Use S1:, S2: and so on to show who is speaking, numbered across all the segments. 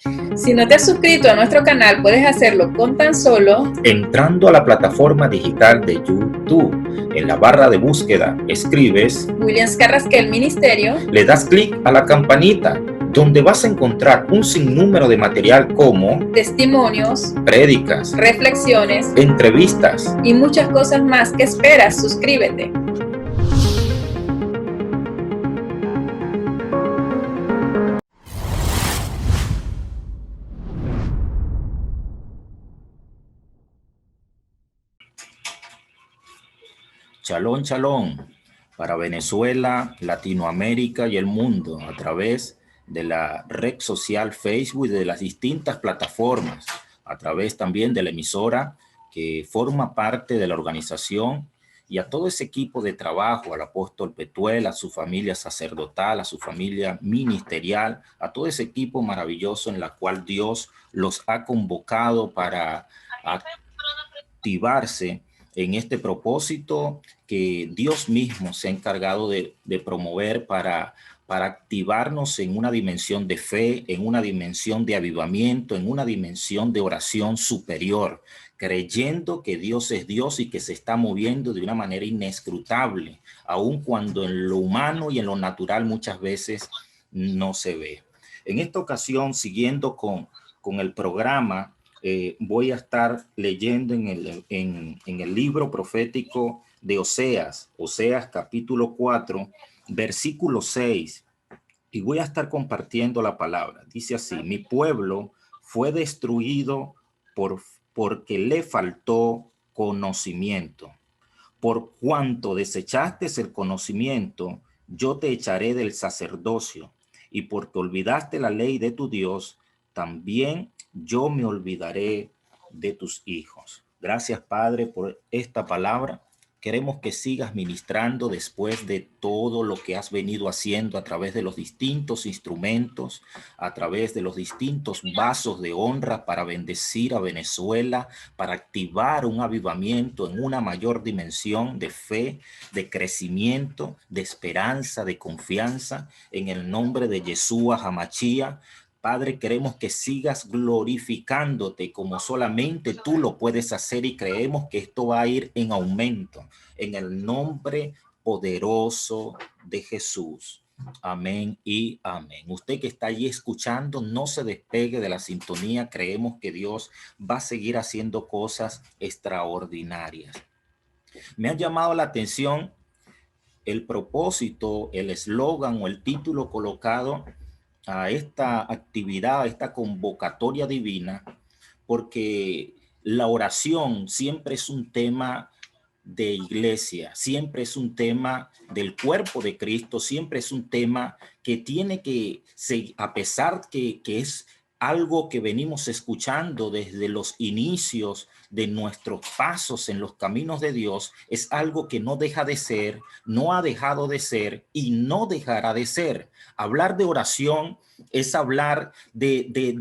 S1: Si no te has suscrito a nuestro canal, puedes hacerlo con tan solo
S2: entrando a la plataforma digital de YouTube. En la barra de búsqueda escribes
S1: Williams Carrasquel Ministerio,
S2: le das clic a la campanita, donde vas a encontrar un sinnúmero de material como
S1: testimonios,
S2: prédicas,
S1: reflexiones
S2: entrevistas.
S1: y muchas cosas más. ¿Qué esperas? Suscríbete.
S2: Shalom, shalom, para Venezuela, Latinoamérica y el mundo a través de la red social Facebook y de las distintas plataformas, a través también de la emisora que forma parte de la organización, y a todo ese equipo de trabajo, al apóstol Petuel, a su familia sacerdotal, a su familia ministerial, a todo ese equipo maravilloso en la cual Dios los ha convocado para activarse en este propósito que Dios mismo se ha encargado de promover para activarnos en una dimensión de fe, en una dimensión de avivamiento, en una dimensión de oración superior, creyendo que Dios es Dios y que se está moviendo de una manera inescrutable, aun cuando en lo humano y en lo natural muchas veces no se ve. En esta ocasión, siguiendo con el programa, voy a estar leyendo en el libro profético de Oseas capítulo 4, versículo 6, y voy a estar compartiendo la palabra. Dice así: mi pueblo fue destruido porque le faltó conocimiento. Por cuanto desechaste el conocimiento, yo te echaré del sacerdocio, y porque olvidaste la ley de tu Dios, también yo me olvidaré de tus hijos. Gracias, Padre, por esta palabra. Queremos que sigas ministrando después de todo lo que has venido haciendo a través de los distintos instrumentos, a través de los distintos vasos de honra para bendecir a Venezuela, para activar un avivamiento en una mayor dimensión de fe, de crecimiento, de esperanza, de confianza, en el nombre de Yeshua HaMashiach. Padre, queremos que sigas glorificándote como solamente tú lo puedes hacer, y creemos que esto va a ir en aumento en el nombre poderoso de Jesús. Amén y amén. Usted que está allí escuchando, no se despegue de la sintonía. Creemos que Dios va a seguir haciendo cosas extraordinarias. Me ha llamado la atención el propósito, el eslogan o el título colocado a esta actividad, a esta convocatoria divina, porque la oración siempre es un tema de iglesia, siempre es un tema del cuerpo de Cristo, siempre es un tema que tiene que, a pesar que es algo que venimos escuchando desde los inicios de nuestros pasos en los caminos de Dios, es algo que no deja de ser, no ha dejado de ser y no dejará de ser. Hablar de oración es hablar de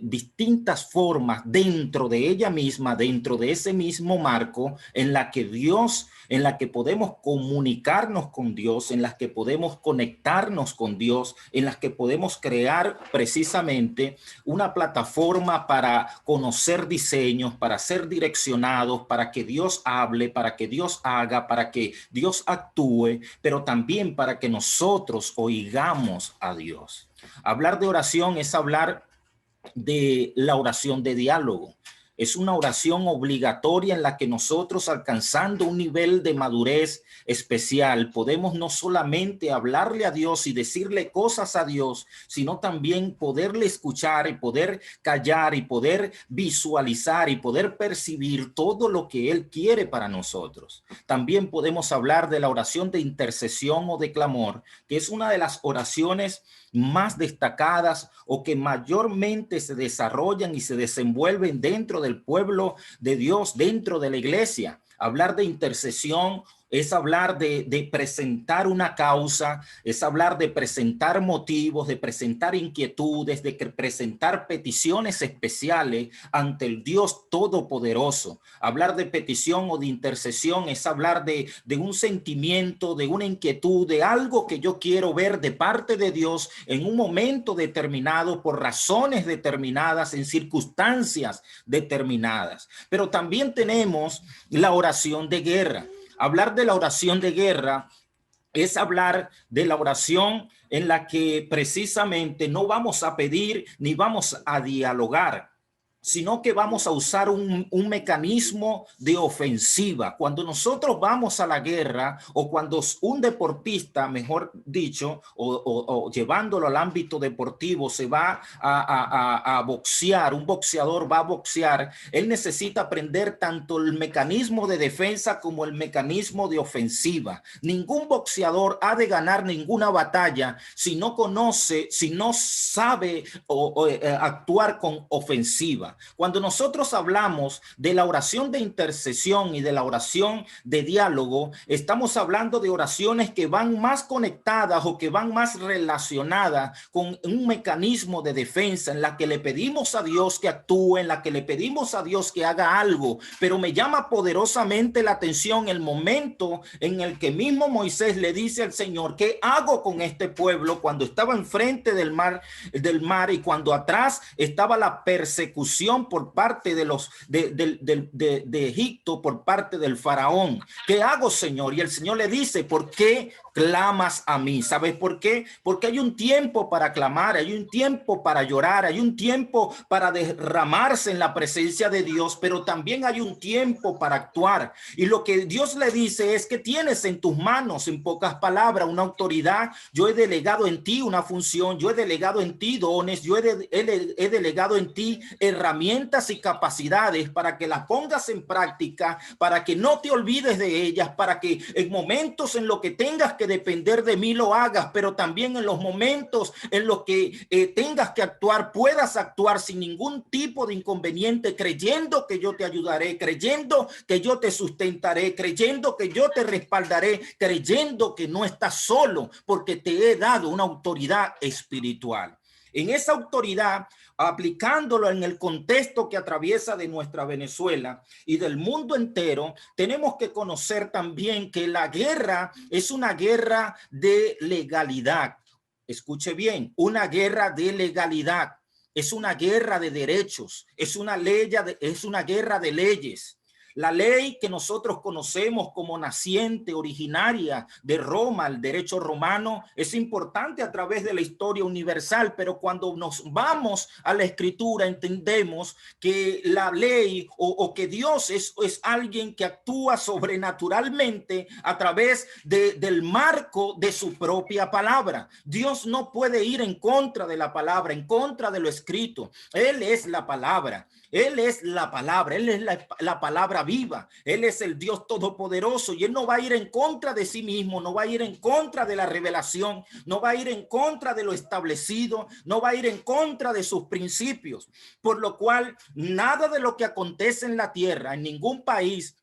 S2: distintas formas dentro de ella misma, dentro de ese mismo marco en la que podemos comunicarnos con Dios, en las que podemos conectarnos con Dios, en las que podemos crear precisamente una plataforma para conocer diseños, para ser direccionados, para que Dios hable, para que Dios haga, para que Dios actúe, pero también para que nosotros oigamos a Dios. Hablar de oración es hablar de la oración de diálogo. Es una oración obligatoria en la que nosotros, alcanzando un nivel de madurez especial, podemos no solamente hablarle a Dios y decirle cosas a Dios, sino también poderle escuchar y poder callar y poder visualizar y poder percibir todo lo que Él quiere para nosotros. También podemos hablar de la oración de intercesión o de clamor, que es una de las oraciones más destacadas o que mayormente se desarrollan y se desenvuelven dentro del pueblo de Dios, dentro de la iglesia. Hablar de intercesión es hablar de presentar una causa, es hablar de presentar motivos, de presentar inquietudes, de presentar peticiones especiales ante el Dios Todopoderoso. Hablar de petición o de intercesión es hablar de un sentimiento, de una inquietud, de algo que yo quiero ver de parte de Dios en un momento determinado, por razones determinadas, en circunstancias determinadas. Pero también tenemos la oración de guerra. Hablar de la oración de guerra es hablar de la oración en la que precisamente no vamos a pedir ni vamos a dialogar, sino que vamos a usar un mecanismo de ofensiva. Cuando nosotros vamos a la guerra, o cuando un deportista, mejor dicho, o llevándolo al ámbito deportivo, se va a boxear, un boxeador va a boxear, él necesita aprender tanto el mecanismo de defensa como el mecanismo de ofensiva. Ningún boxeador ha de ganar ninguna batalla si no conoce, si no sabe actuar con ofensiva. Cuando nosotros hablamos de la oración de intercesión y de la oración de diálogo, estamos hablando de oraciones que van más conectadas o que van más relacionadas con un mecanismo de defensa en la que le pedimos a Dios que actúe, en la que le pedimos a Dios que haga algo. Pero me llama poderosamente la atención el momento en el que mismo Moisés le dice al Señor: ¿qué hago con este pueblo? Cuando estaba enfrente del mar y cuando atrás estaba la persecución por parte de Egipto, por parte del faraón. ¿Qué hago, Señor? Y el Señor le dice: ¿por qué clamas a mí? ¿Sabes por qué? Porque hay un tiempo para clamar, hay un tiempo para llorar, hay un tiempo para derramarse en la presencia de Dios, pero también hay un tiempo para actuar. Y lo que Dios le dice es que tienes en tus manos, en pocas palabras, una autoridad. Yo he delegado en ti una función, yo he delegado en ti dones, yo he delegado en ti herramientas y capacidades para que las pongas en práctica, para que no te olvides de ellas, para que en momentos en los que tengas que depender de mí lo hagas, pero también en los momentos en los que tengas que actuar, puedas actuar sin ningún tipo de inconveniente, creyendo que yo te ayudaré, creyendo que yo te sustentaré, creyendo que yo te respaldaré, creyendo que no estás solo, porque te he dado una autoridad espiritual. En esa autoridad, aplicándolo en el contexto que atraviesa de nuestra Venezuela y del mundo entero, tenemos que conocer también que la guerra es una guerra de legalidad. Escuche bien, una guerra de legalidad. Es una guerra de derechos, es una guerra de leyes. La ley que nosotros conocemos como naciente, originaria de Roma, el derecho romano, es importante a través de la historia universal, pero cuando nos vamos a la escritura entendemos que la ley o que Dios es alguien que actúa sobrenaturalmente a través del marco de su propia palabra. Dios no puede ir en contra de la palabra, en contra de lo escrito. Él es la palabra. Él es la palabra, Él es la palabra viva, Él es el Dios todopoderoso y Él no va a ir en contra de sí mismo, no va a ir en contra de la revelación, no va a ir en contra de lo establecido, no va a ir en contra de sus principios, por lo cual nada de lo que acontece en la tierra, en ningún país,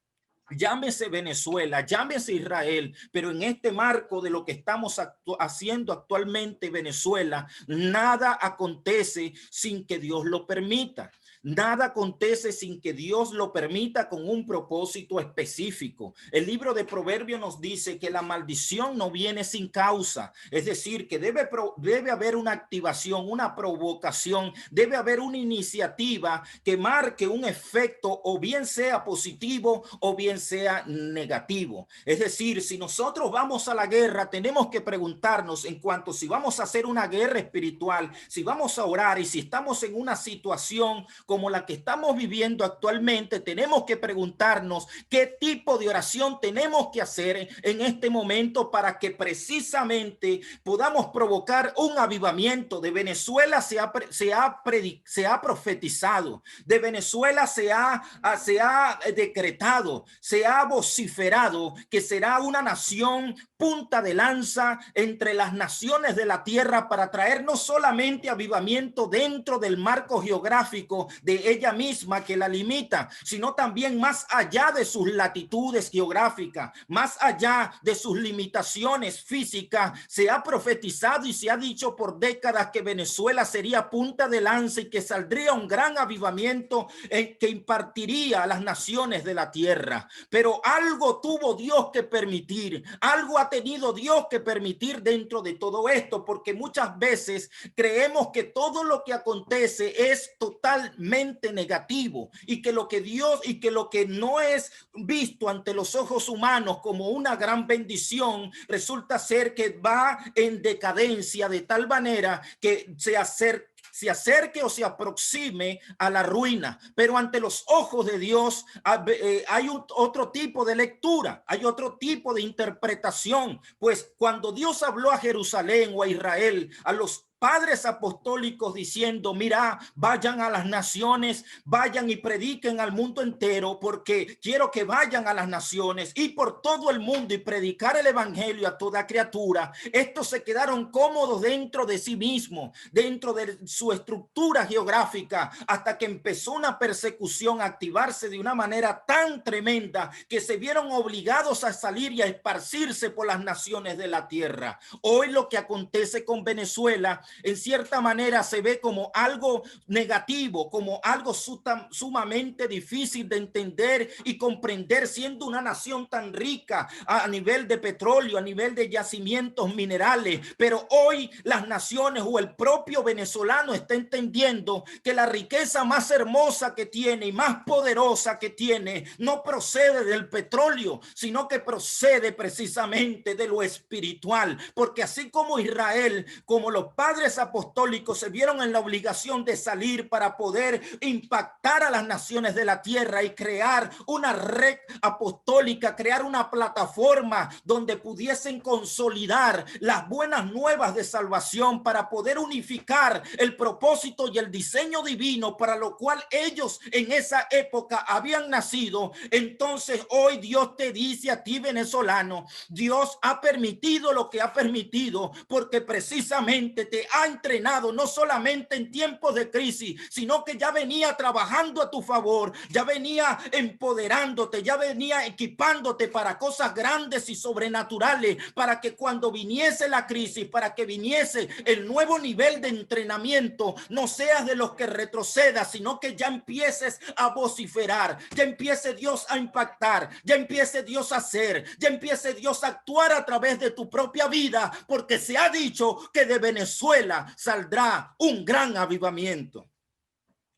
S2: llámese Venezuela, llámese Israel, pero en este marco de lo que estamos haciendo actualmente Venezuela, nada acontece sin que Dios lo permita. Nada acontece sin que Dios lo permita con un propósito específico. El libro de Proverbios nos dice que la maldición no viene sin causa. Es decir, que debe haber una activación, una provocación, debe haber una iniciativa que marque un efecto o bien sea positivo o bien sea negativo. Es decir, si nosotros vamos a la guerra, tenemos que preguntarnos en cuanto si vamos a hacer una guerra espiritual, si vamos a orar y si estamos en una situación como la que estamos viviendo actualmente, tenemos que preguntarnos qué tipo de oración tenemos que hacer en este momento para que precisamente podamos provocar un avivamiento. De Venezuela se ha profetizado, de Venezuela se ha decretado, se ha vociferado que será una nación punta de lanza entre las naciones de la tierra para traer no solamente avivamiento dentro del marco geográfico de ella misma que la limita, sino también más allá de sus latitudes geográficas, más allá de sus limitaciones físicas. Se ha profetizado y se ha dicho por décadas que Venezuela sería punta de lanza y que saldría un gran avivamiento que impartiría a las naciones de la tierra. Pero algo tuvo Dios que permitir, algo ha tenido Dios que permitir dentro de todo esto, porque muchas veces creemos que todo lo que acontece es totalmente negativo y que lo que Dios y que lo que no es visto ante los ojos humanos como una gran bendición resulta ser que va en decadencia de tal manera que se acerque o se aproxime a la ruina. Pero ante los ojos de Dios hay otro tipo de lectura, hay otro tipo de interpretación. Pues cuando Dios habló a Jerusalén o a Israel, a los padres apostólicos diciendo, mira, vayan a las naciones, vayan y prediquen al mundo entero, porque quiero que vayan a las naciones y por todo el mundo y predicar el evangelio a toda criatura. Estos se quedaron cómodos dentro de sí mismos, dentro de su estructura geográfica, hasta que empezó una persecución a activarse de una manera tan tremenda que se vieron obligados a salir y a esparcirse por las naciones de la tierra. Hoy lo que acontece con Venezuela en cierta manera se ve como algo negativo, como algo sumamente difícil de entender y comprender, siendo una nación tan rica a nivel de petróleo, a nivel de yacimientos minerales. Pero hoy las naciones o el propio venezolano está entendiendo que la riqueza más hermosa que tiene y más poderosa que tiene no procede del petróleo, sino que procede precisamente de lo espiritual. Porque así como Israel, como los padres apostólicos se vieron en la obligación de salir para poder impactar a las naciones de la tierra y crear una red apostólica, crear una plataforma donde pudiesen consolidar las buenas nuevas de salvación para poder unificar el propósito y el diseño divino para lo cual ellos en esa época habían nacido. Entonces hoy Dios te dice a ti, venezolano, Dios ha permitido lo que ha permitido porque precisamente te ha entrenado no solamente en tiempos de crisis, sino que ya venía trabajando a tu favor, ya venía empoderándote, ya venía equipándote para cosas grandes y sobrenaturales, para que cuando viniese la crisis, para que viniese el nuevo nivel de entrenamiento, no seas de los que retrocedas, sino que ya empieces a vociferar, ya empiece Dios a impactar, ya empiece Dios a hacer, ya empiece Dios a actuar a través de tu propia vida, porque se ha dicho que de Venezuela saldrá un gran avivamiento.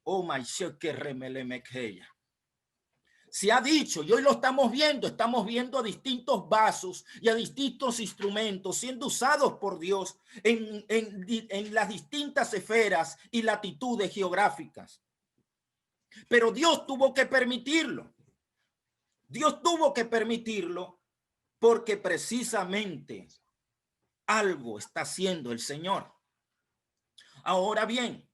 S2: Oh my God, que remelemequeya. Se ha dicho, y hoy lo estamos viendo a distintos vasos y a distintos instrumentos siendo usados por Dios en las distintas esferas y latitudes geográficas. Pero Dios tuvo que permitirlo. Dios tuvo que permitirlo porque precisamente algo está haciendo el Señor. Ahora bien,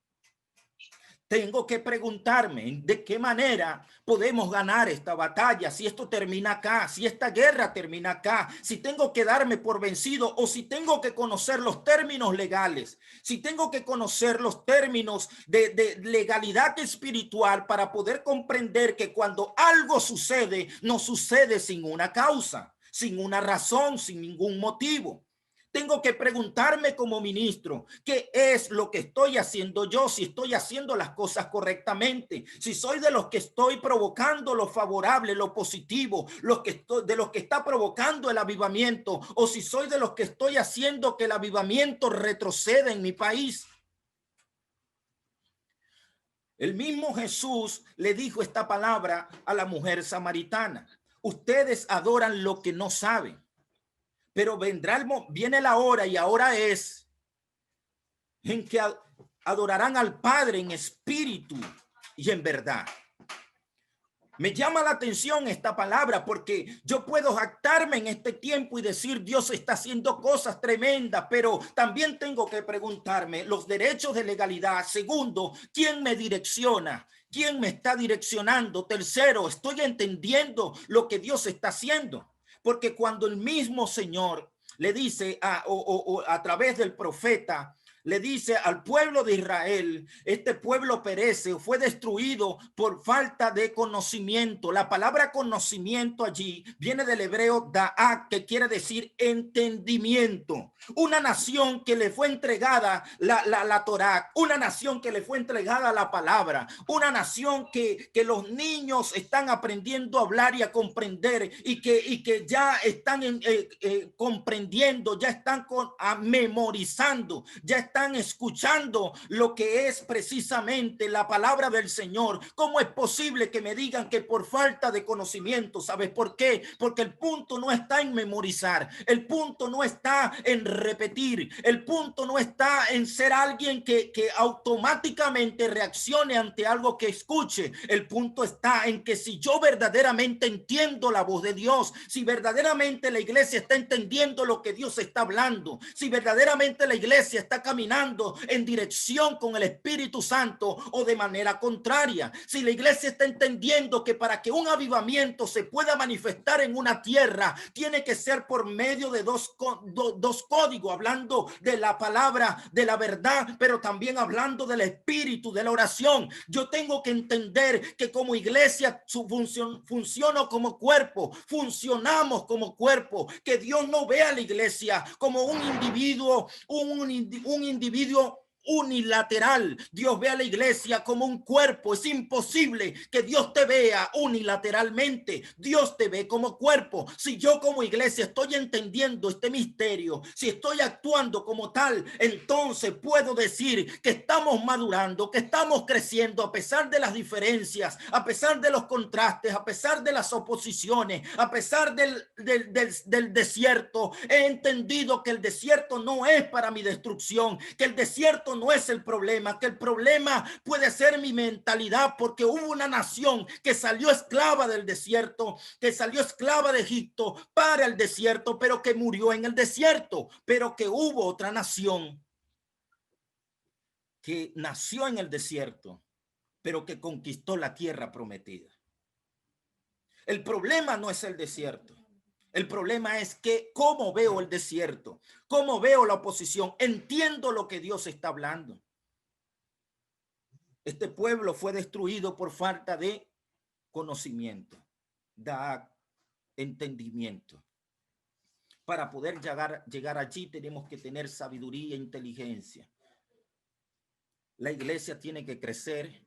S2: tengo que preguntarme de qué manera podemos ganar esta batalla, si esto termina acá, si esta guerra termina acá, si tengo que darme por vencido o si tengo que conocer los términos legales, si tengo que conocer los términos de legalidad espiritual para poder comprender que cuando algo sucede, no sucede sin una causa, sin una razón, sin ningún motivo. Tengo que preguntarme como ministro, ¿qué es lo que estoy haciendo yo? Si estoy haciendo las cosas correctamente, si soy de los que estoy provocando lo favorable, lo positivo, de los que está provocando el avivamiento, o si soy de los que estoy haciendo que el avivamiento retroceda en mi país. El mismo Jesús le dijo esta palabra a la mujer samaritana: ustedes adoran lo que no saben. Pero viene la hora, y ahora es, en que adorarán al Padre en espíritu y en verdad. Me llama la atención esta palabra porque yo puedo jactarme en este tiempo y decir Dios está haciendo cosas tremendas, pero también tengo que preguntarme los derechos de legalidad. Segundo, ¿quién me direcciona? ¿Quién me está direccionando? Tercero, estoy entendiendo lo que Dios está haciendo. Porque cuando el mismo Señor le dice a través del profeta, le dice al pueblo de Israel, este pueblo perece o fue destruido por falta de conocimiento. La palabra conocimiento allí viene del hebreo da'at, que quiere decir entendimiento. Una nación que le fue entregada la Torá, una nación que le fue entregada la palabra, una nación que los niños están aprendiendo a hablar y a comprender y que ya están comprendiendo, ya están memorizando, ya están escuchando lo que es precisamente la palabra del Señor. ¿Cómo es posible que me digan que por falta de conocimiento? ¿Sabes por qué? Porque el punto no está en memorizar, el punto no está en repetir, el punto no está en ser alguien que automáticamente reaccione ante algo que escuche. El punto está en que si yo verdaderamente entiendo la voz de Dios, si verdaderamente la iglesia está entendiendo lo que Dios está hablando, si verdaderamente la iglesia está caminando en dirección con el Espíritu Santo o de manera contraria, si la iglesia está entendiendo que para que un avivamiento se pueda manifestar en una tierra, tiene que ser por medio de dos códigos, hablando de la palabra, de la verdad, pero también hablando del Espíritu, de la oración. Yo tengo que entender que como iglesia funciono como cuerpo, funcionamos como cuerpo, que Dios no ve a la iglesia como un individuo, un individuo unilateral. Dios ve a la iglesia como un cuerpo. Es imposible que Dios te vea unilateralmente. Dios te ve como cuerpo. Si yo como iglesia estoy entendiendo este misterio, si estoy actuando como tal, entonces puedo decir que estamos madurando, que estamos creciendo a pesar de las diferencias, a pesar de los contrastes, a pesar de las oposiciones, a pesar del desierto. He entendido que el desierto no es para mi destrucción, que el desierto no es el problema, que el problema puede ser mi mentalidad, porque hubo una nación que salió esclava del desierto, que salió esclava de Egipto para el desierto, pero que murió en el desierto, pero que hubo otra nación que nació en el desierto, pero que conquistó la tierra prometida. El problema no es el desierto. El problema es que cómo veo el desierto, cómo veo la oposición, entiendo lo que Dios está hablando. Este pueblo fue destruido por falta de conocimiento, de entendimiento. Para poder llegar allí tenemos que tener sabiduría e inteligencia. La iglesia tiene que crecer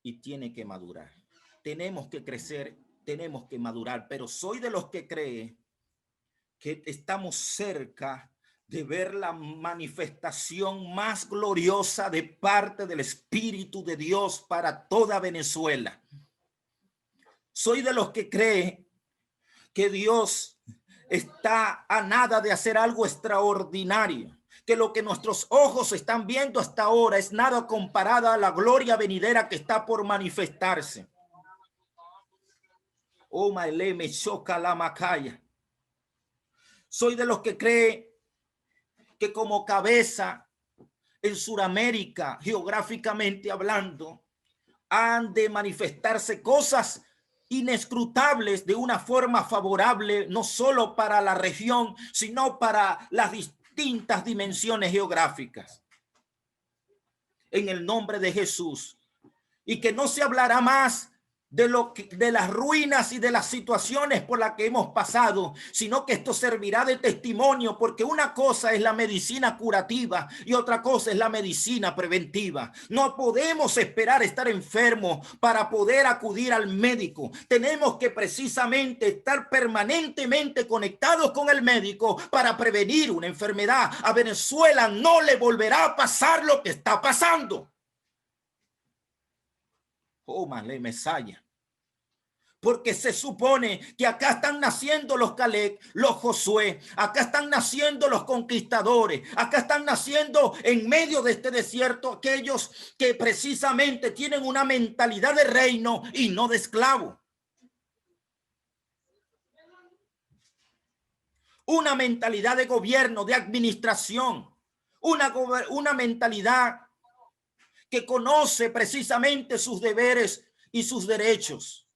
S2: y tiene que madurar. Tenemos que crecer, tenemos que madurar, pero soy de los que cree que estamos cerca de ver la manifestación más gloriosa de parte del Espíritu de Dios para toda Venezuela. Soy de los que cree que Dios está a nada de hacer algo extraordinario, que lo que nuestros ojos están viendo hasta ahora es nada comparado a la gloria venidera que está por manifestarse. Oh, Maile, me choca la macaya. Soy de los que cree que como cabeza en Sudamérica, geográficamente hablando, han de manifestarse cosas inescrutables de una forma favorable, no solo para la región, sino para las distintas dimensiones geográficas. En el nombre de Jesús. Y que no se hablará más de las ruinas y de las situaciones por las que hemos pasado, sino que esto servirá de testimonio, porque una cosa es la medicina curativa y otra cosa es la medicina preventiva. No podemos esperar estar enfermos para poder acudir al médico. Tenemos que precisamente estar permanentemente conectados con el médico para prevenir una enfermedad. A Venezuela no le volverá a pasar lo que está pasando. Oh, Malé Mesaya. Porque se supone que acá están naciendo los Caleb, los Josué, acá están naciendo los conquistadores, acá están naciendo en medio de este desierto aquellos que precisamente tienen una mentalidad de reino y no de esclavo. Una mentalidad de gobierno, de administración, una mentalidad que conoce precisamente sus deberes y sus derechos.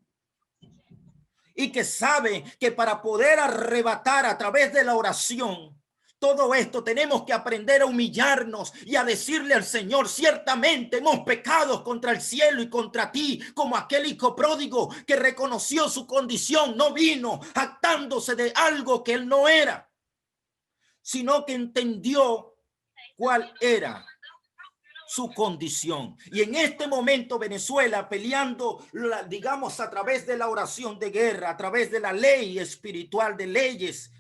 S2: Y que sabe que para poder arrebatar a través de la oración todo esto, tenemos que aprender a humillarnos y a decirle al Señor: ciertamente hemos pecado contra el cielo y contra ti, como aquel hijo pródigo que reconoció su condición, no vino jactándose de algo que él no era, sino que entendió cuál era su condición. Y en este momento Venezuela, peleando, digamos, a través de la oración de guerra, a través de la ley espiritual, de leyes,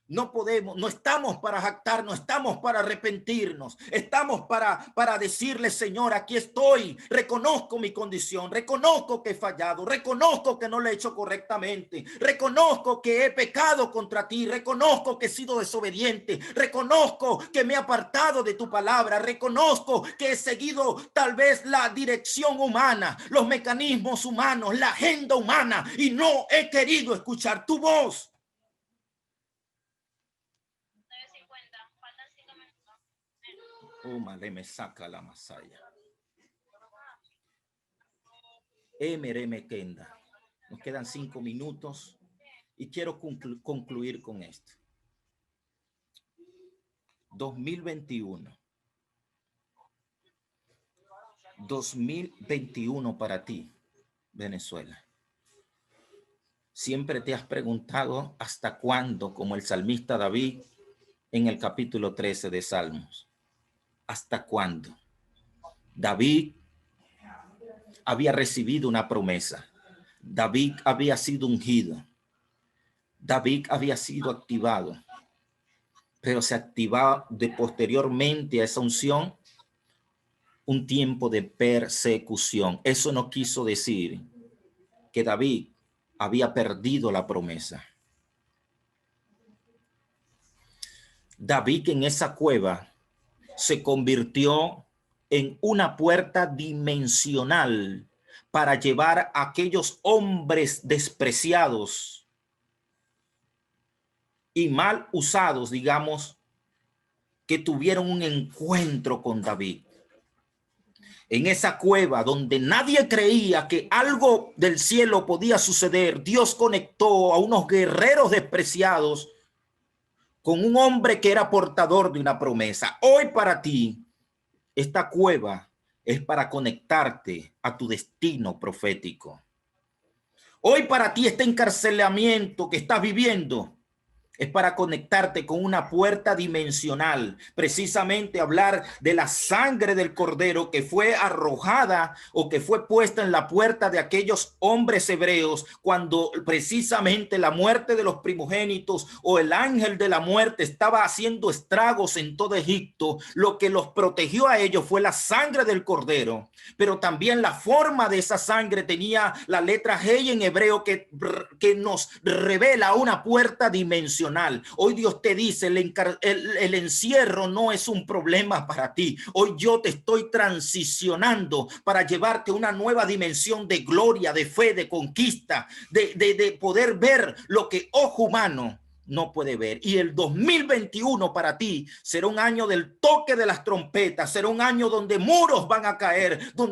S2: no podemos, no estamos para jactarnos, estamos para arrepentirnos, estamos para decirle: Señor, aquí estoy, reconozco mi condición, reconozco que he fallado, reconozco que no lo he hecho correctamente, reconozco que he pecado contra ti, reconozco que he sido desobediente, reconozco que me he apartado de tu palabra, reconozco que he seguido tal vez la dirección humana, los mecanismos humanos, la agenda humana, y no he querido escuchar tu voz. Oh, madre, me saca la masaya. Emereme Kenda. Nos quedan 5 minutos y quiero concluir con esto. 2021. 2021 para ti, Venezuela. Siempre te has preguntado hasta cuándo, como el salmista David en el capítulo 13 de Salmos. ¿Hasta cuándo? David había recibido una promesa. David había sido ungido. David había sido activado. Pero se activaba posteriormente a esa unción un tiempo de persecución. Eso no quiso decir que David había perdido la promesa. David en esa cueva se convirtió en una puerta dimensional para llevar a aquellos hombres despreciados y mal usados, digamos, que tuvieron un encuentro con David. En esa cueva donde nadie creía que algo del cielo podía suceder, Dios conectó a unos guerreros despreciados con un hombre que era portador de una promesa. Hoy para ti, esta cueva es para conectarte a tu destino profético. Hoy para ti, este encarcelamiento que estás viviendo es para conectarte con una puerta dimensional, precisamente hablar de la sangre del cordero que fue arrojada o que fue puesta en la puerta de aquellos hombres hebreos cuando precisamente la muerte de los primogénitos o el ángel de la muerte estaba haciendo estragos en todo Egipto. Lo que los protegió a ellos fue la sangre del cordero, pero también la forma de esa sangre tenía la letra G en hebreo que nos revela una puerta dimensional. Hoy Dios te dice: el encierro no es un problema para ti. Hoy yo te estoy transicionando para llevarte a una nueva dimensión de gloria, de fe, de conquista, de poder ver lo que ojo humano no puede ver. Y el 2021 para ti será un año del toque de las trompetas, será un año donde muros van a caer, donde